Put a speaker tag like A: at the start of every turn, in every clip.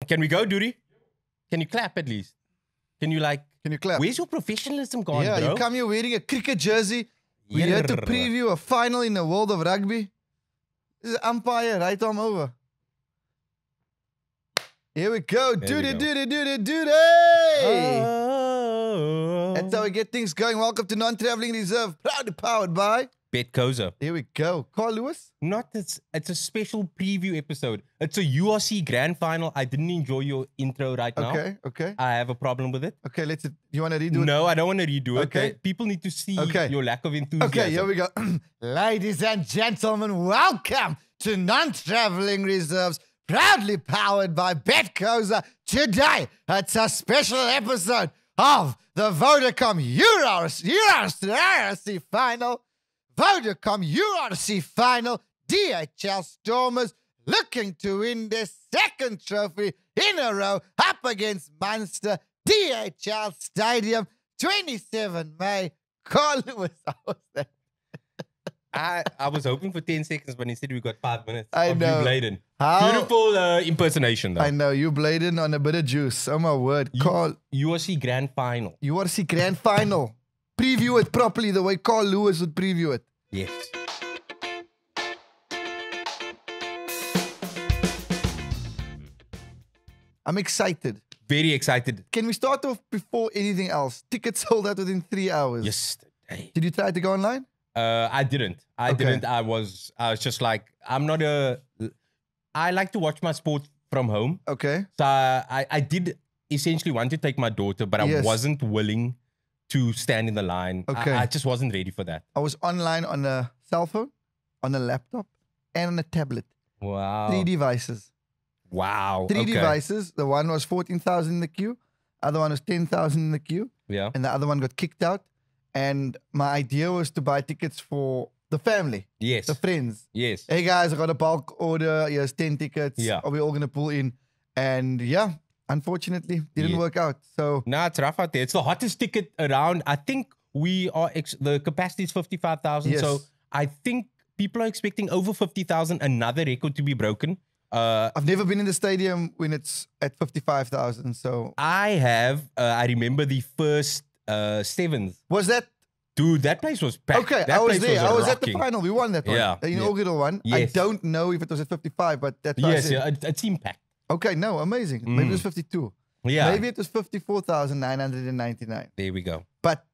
A: Can we go, Duri? Can you clap at least? Can you
B: clap?
A: Where's your professionalism gone,
B: Yeah,
A: bro?
B: you come here wearing a cricket jersey. We're here to preview a final in the world of rugby. This is umpire, right arm over. Here we go. Duty.
A: Oh.
B: That's how we get things going. Welcome to Non-Traveling Reserve. Proudly powered by
A: Betkoza.
B: Here we go. Carl Lewis.
A: It's a special preview episode. It's a URC Grand Final. I didn't enjoy your intro right now.
B: Okay.
A: I have a problem with it.
B: Okay, you want to redo it?
A: No, I don't want to redo it.
B: Okay.
A: People need to see your lack of enthusiasm.
B: Okay, here we go. Ladies and gentlemen, welcome to Non-Traveling Reserves, proudly powered by Betkoza. Today, it's a special episode of the Vodacom URC Final. Vodacom URC Final. DHL Stormers looking to win their second trophy in a row up against Munster. DHL Stadium, 27 May. Carl Lewis, how was that?
A: I was hoping for 10 seconds, but instead we got 5 minutes.
B: I know.
A: You, Bladen. Beautiful impersonation, though.
B: I know. You Bladen on a bit of juice. Oh, my word. Carl.
A: URC Grand Final.
B: URC Grand Final. Preview it properly the way Carl Lewis would preview it.
A: Yes.
B: I'm excited.
A: Very excited.
B: Can we start off before anything else? Tickets sold out within 3 hours.
A: Yesterday.
B: Did you try to go online?
A: I didn't. I was just like, I like to watch my sport from home.
B: Okay.
A: So I did essentially want to take my daughter, but I wasn't willing to stand in the line.
B: Okay.
A: I just wasn't ready for that.
B: I was online on a cell phone, on a laptop, and on a tablet.
A: Wow.
B: 3 devices.
A: Wow.
B: 3 devices. The one was 14,000 in the queue. Other one was 10,000 in the queue.
A: Yeah.
B: And the other one got kicked out. And my idea was to buy tickets for the family.
A: Yes.
B: The friends.
A: Yes.
B: Hey guys, I got a bulk order. Here's 10 tickets.
A: Yeah.
B: Are we all going to pull in? And yeah, unfortunately, didn't work out. So
A: nah, it's rough out there. It's the hottest ticket around. I think we are, the capacity is 55,000.
B: Yes.
A: So I think people are expecting over 50,000, another record to be broken.
B: I've never been in the stadium when it's at 55,000. So
A: I have. I remember the first sevens.
B: Was that?
A: Dude, that place was packed.
B: Okay,
A: that
B: I was
A: place
B: there. I was
A: rocking.
B: at the final. We won that one.
A: Yeah.
B: The inaugural one.
A: Yes.
B: I don't know if it was at 55, but that's what I
A: Yes,
B: said.
A: yeah, it seemed packed.
B: Okay, no, amazing. Maybe it was 52.
A: Yeah.
B: Maybe it was 54,999.
A: There we go.
B: But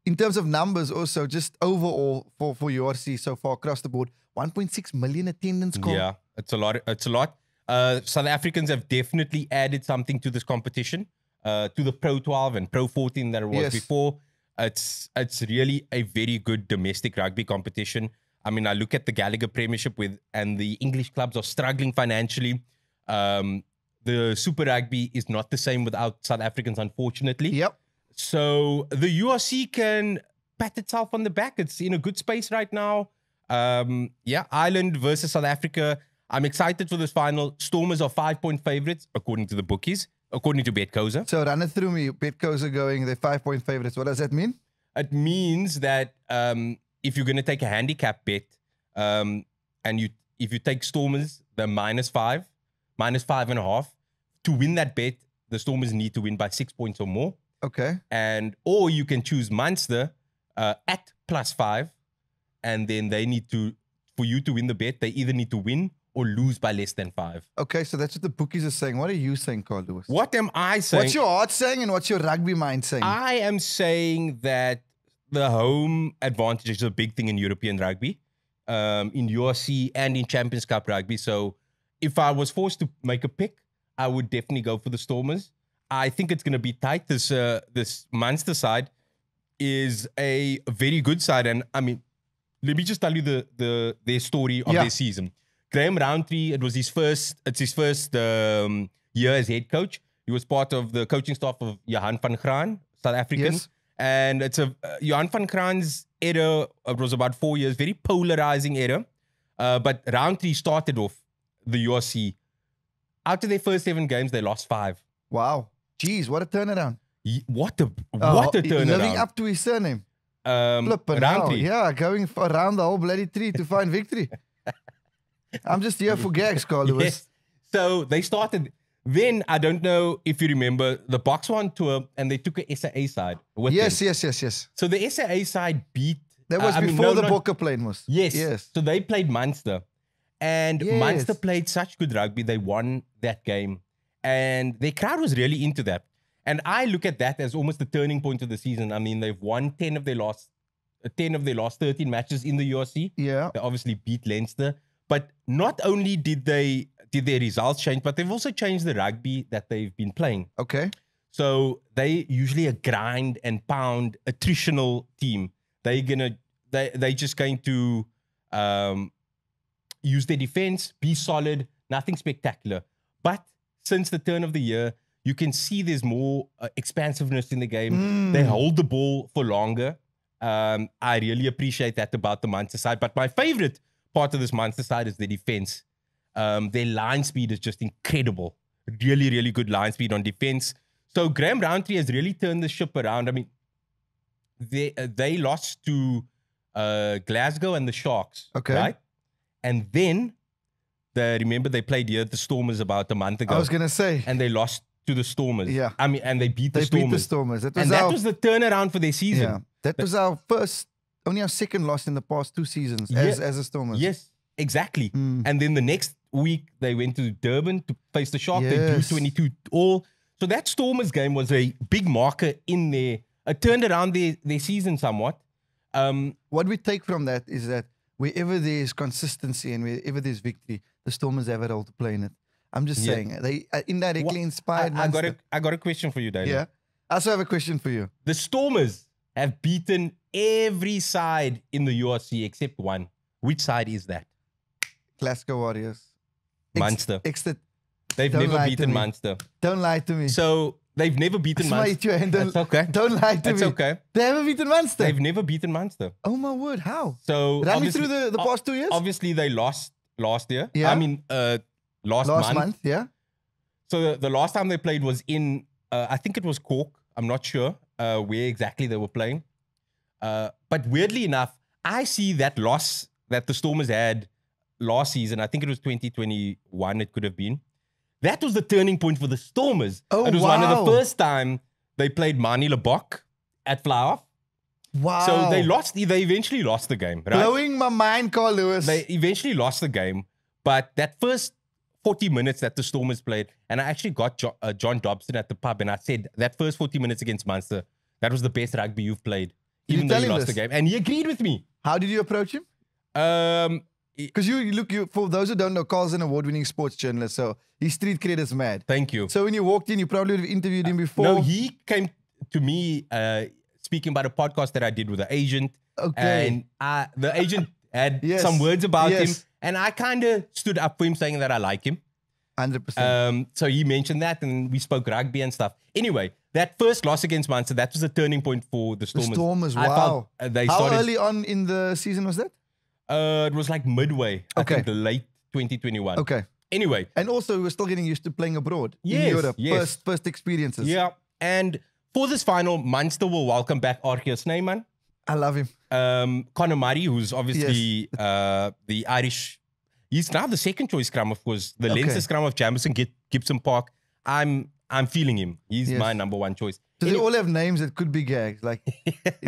B: in terms of numbers also, just overall for URC so far across the board, 1.6 million attendance.
A: Yeah, it's a lot. It's a lot. South Africans have definitely added something to this competition, to the Pro 12 and Pro 14 that it was before. It's really a very good domestic rugby competition. I mean, I look at the Gallagher Premiership and the English clubs are struggling financially. The Super Rugby is not the same without South Africans, unfortunately.
B: Yep.
A: So the URC can pat itself on the back. It's in a good space right now. Yeah, Ireland versus South Africa. I'm excited for this final. Stormers are 5-point favorites, according to the bookies, according to Betkoza.
B: So run it through me. Betkoza going, they're 5-point favorites. What does that mean?
A: It means that if you're going to take a handicap bet, and if you take Stormers, the -5, -5.5, to win that bet, the Stormers need to win by 6 points or more.
B: Okay.
A: Or you can choose Munster at +5, and then they need to, for you to win the bet, they either need to win or lose by less than 5.
B: Okay, so that's what the bookies are saying. What are you saying, Carl Lewis?
A: What am I saying?
B: What's your heart saying and what's your rugby mind saying?
A: I am saying that the home advantage is a big thing in European rugby, in URC and in Champions Cup rugby. So if I was forced to make a pick, I would definitely go for the Stormers. I think it's going to be tight. This Munster side is a very good side. And I mean, let me just tell you their story of their season. Graham Roundtree, it's his first year as head coach. He was part of the coaching staff of Johan van Graan, South African.
B: Yes.
A: And it's Johan van Graan's era, it was about 4 years, very polarizing era. But Roundtree started off the URC. Out of their first 7 games, they lost 5.
B: Wow. Jeez, what a turnaround.
A: What a turnaround.
B: Living up to his surname.
A: Roundtree.
B: Yeah, going around the whole bloody tree to find victory. I'm just here for gags, Carl Lewis.
A: Yes. So they started Then, I don't know if you remember, the Box won tour and they took a SAA side with them.
B: Yes.
A: So the SAA side beat...
B: That was before the Bokke plane was.
A: Yes. So they played Munster. And Munster played such good rugby. They won that game. And their crowd was really into that. And I look at that as almost the turning point of the season. I mean, they've won 10 of their last 13 matches in the URC.
B: Yeah.
A: They obviously beat Leinster. But not only did their results change, but they've also changed the rugby that they've been playing.
B: Okay.
A: So they usually a grind and pound attritional team. They're just going to use their defense, be solid, nothing spectacular. But since the turn of the year, you can see there's more expansiveness in the game. They hold the ball for longer. I really appreciate that about the Munster side. But my favorite part of this Munster side is the defense. Their line speed is just incredible. Really, really good line speed on defense. So Graham Roundtree has really turned the ship around. I mean, they lost to Glasgow and the Sharks.
B: Okay.
A: Right? And then, remember they played here at the Stormers about a month ago.
B: I was going to say.
A: And they lost to the Stormers.
B: Yeah.
A: I mean, and they beat the Stormers.
B: They beat the Stormers.
A: That was the turnaround for their season.
B: Yeah. That was only our second loss in the past 2 seasons as a Stormers.
A: Yes, exactly. And then the next week, they went to Durban to face the Sharks. They drew 22-all. So that Stormers game was a big marker in there. It turned around their season somewhat.
B: What we take from that is that wherever there's consistency and wherever there's victory, the Stormers have a role to play in it. I'm just saying. They indirectly inspired Munster.
A: I got a question for you, Daniel.
B: Yeah. I also have a question for you.
A: The Stormers have beaten every side in the URC except one. Which side is that?
B: Glasgow Warriors.
A: Munster. They've
B: Don't
A: never
B: lie
A: beaten
B: to me.
A: Munster.
B: Don't lie to me.
A: So they've never beaten Munster.
B: That's
A: okay.
B: Don't lie to me.
A: That's okay.
B: They haven't beaten Munster.
A: They've never beaten Munster.
B: Oh my word, how?
A: So
B: run me through the past 2 years.
A: Obviously, they lost last year.
B: Yeah.
A: I mean, last month.
B: Yeah.
A: So the last time they played was in, I think it was Cork. I'm not sure where exactly they were playing. But weirdly enough, I see that loss that the Stormers had last season. I think it was 2021. It could have been. That was the turning point for the Stormers.
B: Oh,
A: it was one of the first time they played Mani Lebok at fly-off.
B: Wow.
A: So they lost. They eventually lost the game. Right?
B: Blowing my mind, Carl Lewis.
A: They eventually lost the game. But that first 40 minutes that the Stormers played, and I actually got John Dobson at the pub, and I said, that first 40 minutes against Munster, that was the best rugby you've played, even though you lost the game. And he agreed with me.
B: How did you approach him? Because you for those who don't know, Carl's an award-winning sports journalist, so his street cred is mad.
A: Thank you.
B: So when you walked in, you probably would have interviewed him before.
A: No, he came to me speaking about a podcast that I did with the agent.
B: Okay.
A: And the agent had some words about him, and I kind of stood up for him saying that I like him.
B: 100%.
A: So he mentioned that, and we spoke rugby and stuff. Anyway, that first loss against Munster, that was a turning point for the Stormers.
B: The Stormers,
A: I
B: wow.
A: Felt,
B: How early on in the season was that?
A: It was like midway. I think late 2021.
B: Okay.
A: Anyway.
B: And also, we were still getting used to playing abroad in Europe. First experiences.
A: Yeah. And for this final, Munster will welcome back Archie Snyman.
B: I love him.
A: Conor Murray, who's obviously the Irish. He's now the second choice scrum, of course. The Leinster scrum of Jamison Gibson Park. I'm feeling him. He's my number one choice.
B: So they all have names that could be gags. Like,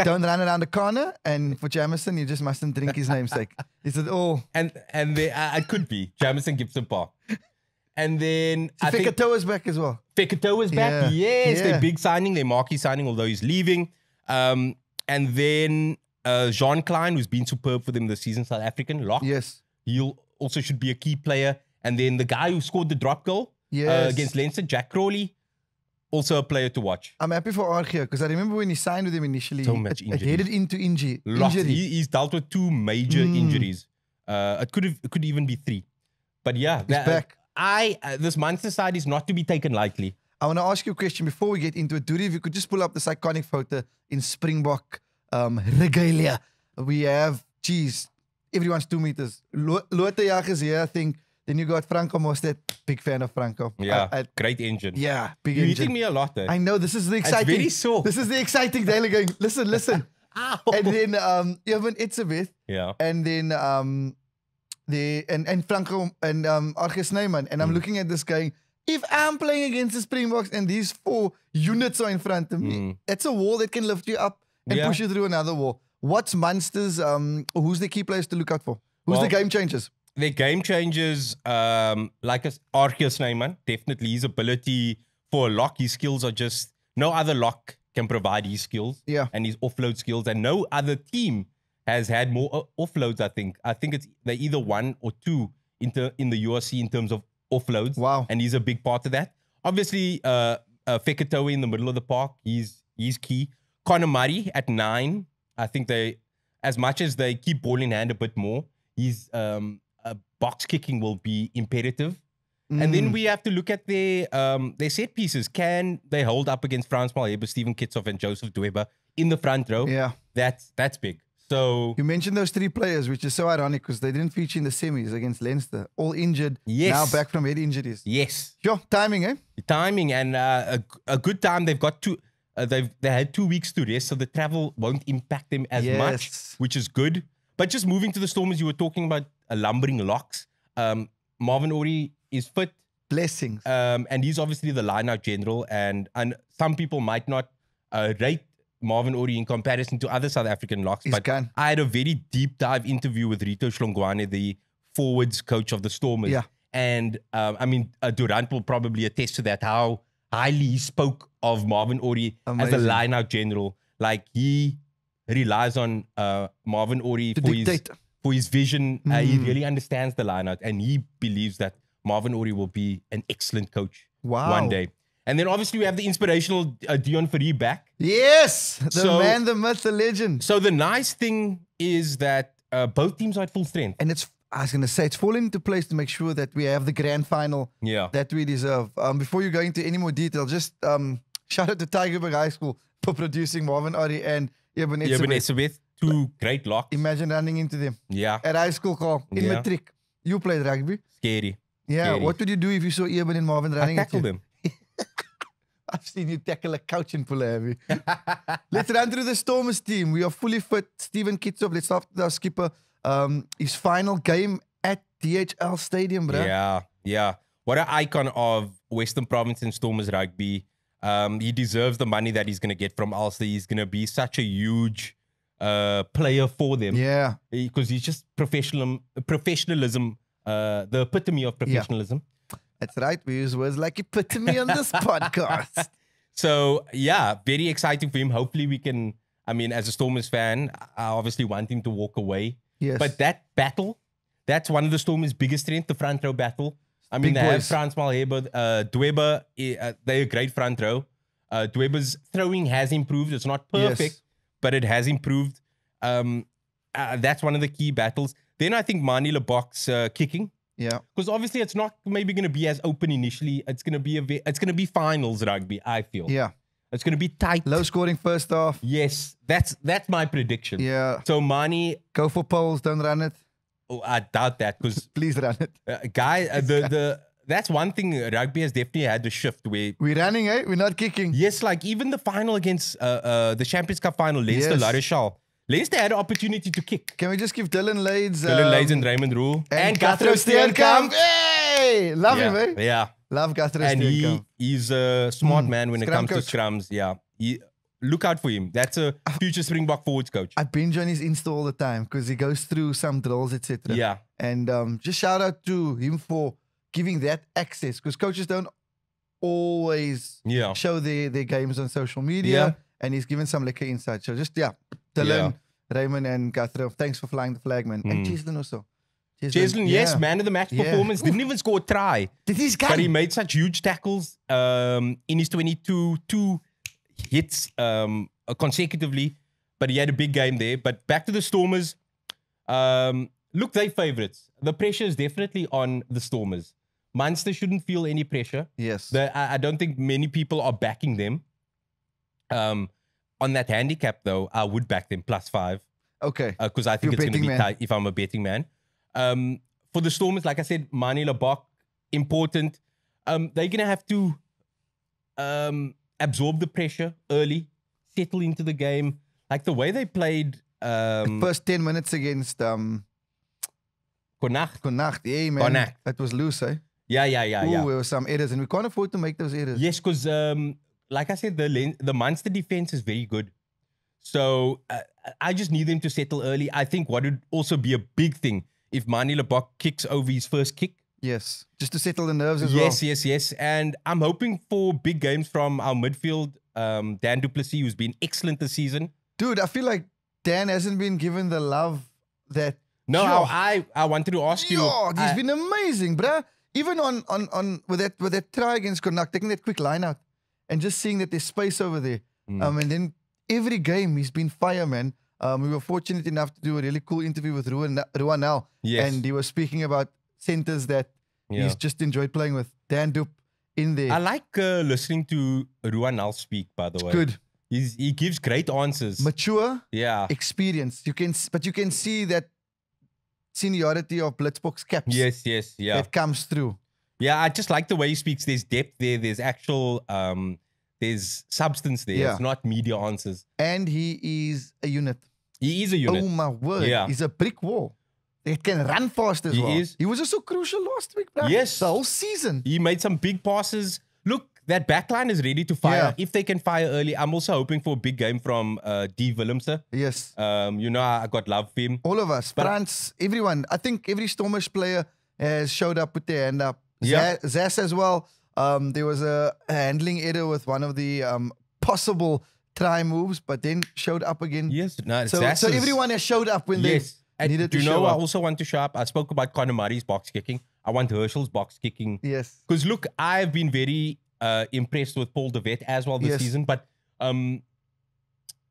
B: don't run around the corner. And for Jamison, you just mustn't drink his namesake. Is it all?
A: And it could be Jamison Gibson Park. And then
B: so I think Fekatoa's back as well.
A: Fekatoa is back. Yes, their big signing, their marquee signing, although he's leaving. And then Jean Klein, who's been superb for them this season, South African lock.
B: Yes.
A: He'll also should be a key player. And then the guy who scored the drop goal against Leinster, Jack Crawley, also a player to watch.
B: I'm happy for Archie because I remember when he signed with him initially,
A: so much
B: it headed into injury.
A: He's dealt with 2 major injuries. It could even be 3. But yeah,
B: he's back.
A: This Munster side is not to be taken lightly.
B: I want to ask you a question before we get into it. Dury, if you could just pull up this iconic photo in Springbok regalia. We have, everyone's 2 meters. Lotte is here, I think. Then you got Franco Mostert, big fan of Franco.
A: Yeah, great engine.
B: Yeah, big
A: You're
B: engine.
A: hitting me a lot there.
B: I know, this is the exciting.
A: It's very sore.
B: This is the exciting daily going, listen.
A: Ow.
B: And then Evan Itzebeth.
A: Yeah.
B: And then and Franco and Archie Snyman. And I'm looking at this going, if I'm playing against the Springboks and these 4 units are in front of me, it's a wall that can lift you up and push you through another wall. What's Munster's, who's the key players to look out for? Who's the game changers?
A: The game changers, like Arceus Snyman, definitely his ability for a lock, his skills are just, no other lock can provide his skills and his offload skills, and no other team has had more offloads, I think. I think they're either 1 or 2 in the URC in terms of offloads.
B: Wow.
A: And he's a big part of that. Obviously, Fekitoe in the middle of the park, he's key. Connor Murray at 9, I think as much as they keep ball in hand a bit more, his box kicking will be imperative. And then we have to look at their set pieces. Can they hold up against Frans Malherbe, Steven Kitshoff, and Joseph Dweba in the front row?
B: Yeah.
A: That's big. So
B: you mentioned those 3 players, which is so ironic because they didn't feature in the semis against Leinster. All injured.
A: Yes.
B: Now back from head injuries.
A: Yes.
B: Sure. Timing, eh?
A: Timing and a good time. They've got they had 2 weeks to rest, so the travel won't impact them as much, which is good. But just moving to the Stormers, you were talking about lumbering locks. Marvin Orie is fit.
B: Blessings.
A: And he's obviously the line-out general. And some people might not rate Marvin Orie in comparison to other South African locks. But I had a very deep dive interview with Rito Shlongwane, the forwards coach of the Stormers.
B: Yeah.
A: And I mean, Durant will probably attest to that, how highly he spoke of Marvin Orie as a line-out general. Like, he relies on Marvin Orie for his vision. He really understands the line-out, and he believes that Marvin Orie will be an excellent coach one day. And then obviously we have the inspirational Dion Fourie back.
B: Yes, the man, the myth, the legend.
A: So the nice thing is that both teams are at full strength.
B: And I was going to say, it's falling into place to make sure that we have the grand final that we deserve. Before you go into any more detail, just shout out to Tygerberg High School for producing Marvin Orie and Eben
A: Etzebeth. 2 great locks.
B: Imagine running into them.
A: Yeah.
B: At high school, Carl. In matric. You played rugby.
A: Scary.
B: Yeah.
A: Scary.
B: What would you do if you saw Eben and Marvin running
A: I tackle them.
B: I've seen you tackle a couch in Pulla. Let's run through the Stormers team. We are fully fit. Steven Kitshoff, let's start with our skipper. His final game at DHL Stadium, bro.
A: Yeah. What an icon of Western Province and Stormers rugby. He deserves the money that he's going to get from Ulster. He's going to be such a huge player for them.
B: Yeah.
A: Because he's just professionalism, the epitome of professionalism.
B: That's right. We use words like epitome on this podcast.
A: So, yeah, very exciting for him. Hopefully we can, I mean, as a Stormers fan, I obviously want him to walk away.
B: Yes.
A: But that battle, that's one of the Stormers' biggest strength, the front row battle. I mean, they have Frans Malherbe, Dweba, they're a great front row. Dweba's throwing has improved. It's not perfect, but it has improved. That's one of the key battles. Then I think Manie Lebok's kicking.
B: Yeah.
A: Because obviously it's not maybe going to be as open initially. It's going to be finals rugby, I feel.
B: Yeah.
A: It's going to be tight.
B: Low scoring first half.
A: Yes. That's my prediction.
B: Yeah.
A: So Manie,
B: go for poles, don't run it.
A: Oh, I doubt that because
B: please run it.
A: That's one thing rugby has definitely had to shift where
B: we're running, eh? We're not kicking.
A: Yes, like even the final against the Champions Cup final, Leinster La Rochelle. Leinster had an opportunity to kick.
B: Can we just give Dylan Lades
A: and Raymond Rule
B: and Guthrie Steenkamp? Hey! Love him, eh?
A: Yeah.
B: Love Guthrie Steenkamp.
A: And he's a smart man when it comes to scrums. Yeah. Look out for him. That's a future Springbok forwards coach.
B: I binge on his Insta all the time because he goes through some drills, etc.
A: Yeah.
B: And just shout out to him for giving that access because coaches don't always show their games on social media.
A: Yeah.
B: And he's given some lekker insight. So just, Dylan, Raymond, and Guthrie, thanks for flying the flag, man. And Cheslin also.
A: Cheslin, yes, man of the match performance. Didn't even score a try.
B: Did his guy?
A: But he made such huge tackles in his 22 hits consecutively. But he had a big game there. But back to the Stormers. Look, they're favourites. The pressure is definitely on the Stormers. Munster shouldn't feel any pressure.
B: Yes.
A: I don't think many people are backing them. On that handicap, though, I would back them +5.
B: Okay.
A: Because I think it's going to be tight if I'm a betting man. For the Stormers, like I said, Manie Lebok, important. They're going to have to absorb the pressure early, settle into the game. Like the way they played...
B: the first 10 minutes against...
A: Connacht.
B: Yeah, man. That was loose, eh?
A: Yeah.
B: There were some errors, and we can't afford to make those errors.
A: Yes, because like I said, the Munster defense is very good. So I just need them to settle early. I think what would also be a big thing if Manie Lebok kicks over his first kick.
B: Yes, just to settle the nerves as well.
A: Yes. And I'm hoping for big games from our midfield, Dan du Plessis, who's been excellent this season.
B: Dude, I feel like Dan hasn't been given the love that...
A: No, I wanted to ask you.
B: He's been amazing, bruh. Even on with that try against Connacht, taking that quick line out and just seeing that there's space over there. And then every game he's been fire, man. We were fortunate enough to do a really cool interview with Ruanel.
A: Yes.
B: And he was speaking about centers that he's just enjoyed playing with. Dan Dup in there.
A: I like listening to Ruanel speak, by the way.
B: Good.
A: He gives great answers.
B: Mature.
A: Yeah.
B: Experience. But you can see that seniority of Blitzbox caps.
A: Yes. Yeah.
B: That comes through.
A: Yeah, I just like the way he speaks. There's depth there. There's actual, there's substance there.
B: Yeah.
A: It's not media answers.
B: And he is a unit.
A: He is a unit.
B: Oh my word.
A: Yeah.
B: He's a brick wall. It can run fast as well. He was just so crucial last week, bro.
A: Yes.
B: The whole season.
A: He made some big passes. Look, that backline is ready to fire.
B: Yeah.
A: If they can fire early, I'm also hoping for a big game from D. Willemse.
B: Yes.
A: I got love for him.
B: All of us. France, everyone. I think every Stormers player has showed up with their hand up.
A: Yeah.
B: Zas as well. There was a handling error with one of the possible try moves, but then showed up again.
A: Yes. No,
B: so everyone has showed up when they needed to show up.
A: Do you know I also want to show up? I spoke about Conor Murray's box kicking. I want Herschel's box kicking.
B: Yes.
A: Because look, I've been very impressed with Paul de Wet as well this season, but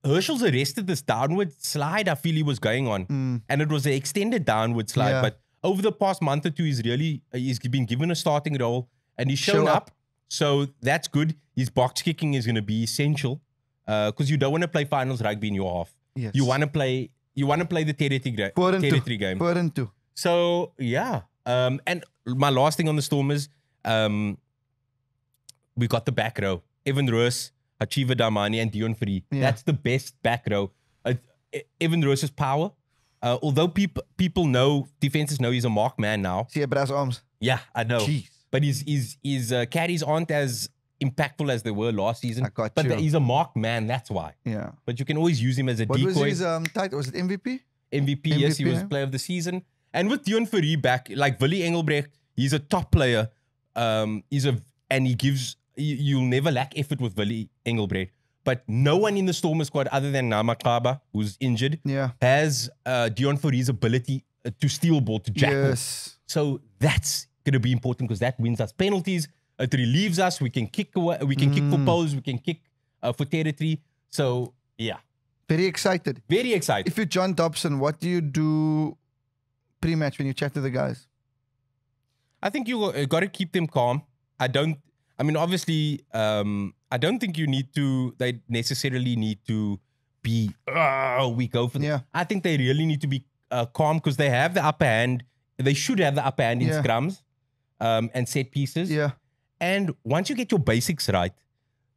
A: Herschel's arrested this downward slide I feel he was going on. And it was an extended downward slide.
B: Yeah.
A: But over the past month or two, he's been given a starting role and he's shown up. So that's good. His box kicking is going to be essential because you don't want to play finals rugby in your half.
B: Yes.
A: You want to play the territory game.
B: Important.
A: So yeah. And my last thing on the Stormers, we got the back row. Evan Roos, Hachiva Damani, and Dion Free.
B: Yeah.
A: That's the best back row. Evan Roos's power. Although people know, defenses know he's a mark man now.
B: See brass arms.
A: Yeah, I know.
B: Jeez.
A: But his carries aren't as impactful as they were last season.
B: But
A: he's a mark man, that's why.
B: Yeah.
A: But you can always use him as a decoy.
B: What was his title? Was it MVP?
A: MVP, yes, he was player of the season. And with Dion Fourie back, like Willie Engelbrecht, he's a top player. You'll never lack effort with Willie Engelbrecht. But no one in the Stormer squad other than Namakaba, who's injured, has Dion Fourie's ability to steal ball, to jackal.
B: Yes.
A: So that's going to be important because that wins us penalties. It relieves us. We can kick away. We can kick for poles. We can kick for territory. So, yeah.
B: Very excited.
A: Very excited.
B: If you're John Dobson, what do you do pre-match when you chat to the guys?
A: I think you got to keep them calm. Obviously, I don't think they necessarily need to be, we go for them.
B: Yeah.
A: I think they really need to be calm because they have the upper hand. They should have the upper hand in scrums and set pieces.
B: Yeah.
A: And once you get your basics right,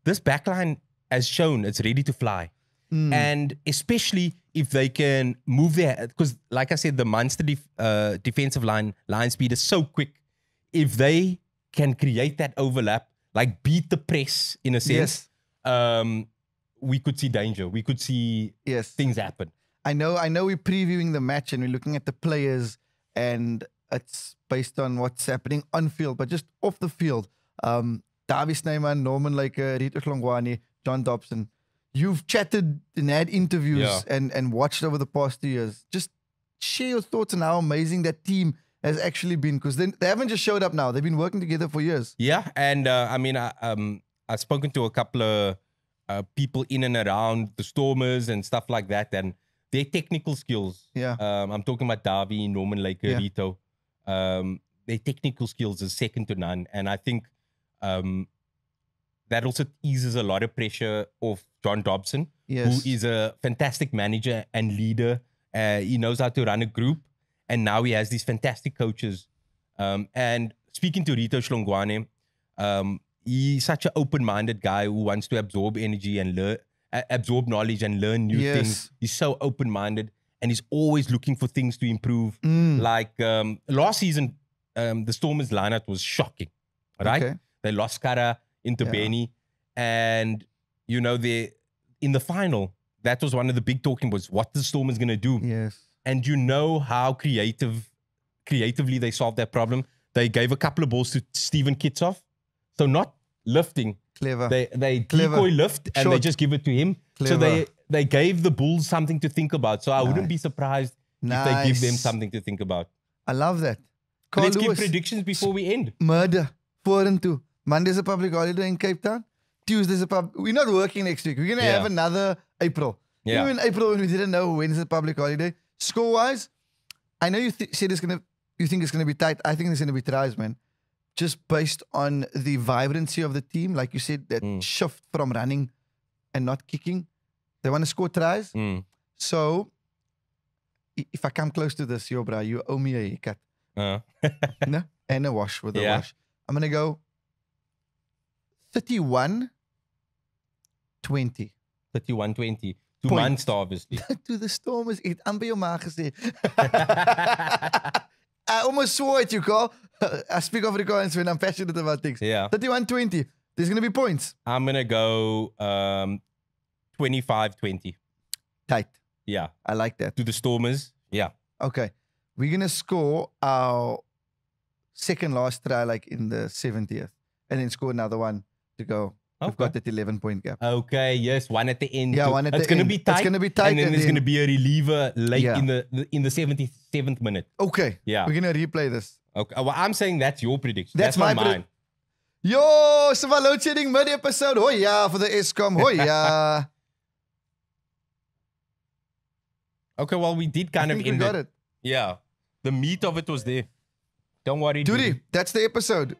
A: this backline has shown it's ready to fly. And especially if they can move their, because like I said, the Munster defensive line speed is so quick. If they can create that overlap, like beat the press in a sense, we could see danger. We could see things happen.
B: I know we're previewing the match and we're looking at the players and it's based on what's happening on field, but just off the field. Davy Snyman, Norman Laker, Rito Hlongwane, John Dobson. You've chatted and had interviews and watched over the past 2 years. Just share your thoughts on how amazing that team has actually been, because they haven't just showed up now. They've been working together for years. Yeah, and
A: I've spoken to a couple of people in and around the Stormers and stuff like that, and their technical skills.
B: Yeah.
A: I'm talking about Davy, Norman Laker, Rito. Their technical skills is second to none, and I think that also eases a lot of pressure off John Dobson, who is a fantastic manager and leader. He knows how to run a group, and now he has these fantastic coaches. And speaking to Rito Hlongwane, he's such an open-minded guy who wants to absorb energy and absorb knowledge and learn new things. He's so open-minded, and he's always looking for things to improve. Like last season, the Stormers lineup was shocking, right?
B: Okay.
A: They lost Kara into Benny, and you know, in the final, that was one of the big talking points. What the Stormers going to do?
B: Yes.
A: And you know how creatively they solved that problem. They gave a couple of balls to Steven Kitsoff, so not lifting.
B: Clever.
A: They
B: Clever.
A: decoy lift and they just give it to him.
B: Clever.
A: So they gave the Bulls something to think about. So I wouldn't be surprised if they give them something to think about.
B: I love that.
A: Let's give predictions before we end.
B: Murder. 4 and 2. Monday's a public holiday in Cape Town. Tuesday's we're not working next week. We're going to have another April.
A: Yeah.
B: Even in April when we didn't know when's the public holiday. Score-wise, I know you said you think it's going to be tight. I think it's going to be tries, man. Just based on the vibrancy of the team. Like you said, that shift from running and not kicking. They want to score tries. So, if I come close to this, yo, bro, you owe me a haircut. No? And a wash with a wash. I'm going to go 31-20.
A: 31-20. To Munster, obviously.
B: To the Stormers. Ek het amper jou ma gesê. I almost swore at you, Carl. I speak Afrikaans when I'm passionate about things.
A: Yeah.
B: 31-20. There's going to be points.
A: I'm going to go 25-20.
B: Tight.
A: Yeah.
B: I like that.
A: To the Stormers. Yeah.
B: Okay. We're going to score our second last try like in the 70th. And then score another one to go. We've got that 11-point gap.
A: Okay, yes, one at the end.
B: Yeah, one at the end.
A: It's going to be tight.
B: It's going to be tight.
A: And then there's going to be a reliever late in the 77th minute.
B: Okay.
A: Yeah.
B: We're going to replay this.
A: Okay. Well, I'm saying that's your prediction.
B: That's
A: not
B: my
A: mine.
B: Yo, Sava load shedding mid-episode. Hoi ja, for the ESCOM. Hoi ja.
A: Okay, well, we did kind of end
B: we got it.
A: Yeah. The meat of it was there. Don't worry,
B: Duty, that's the episode.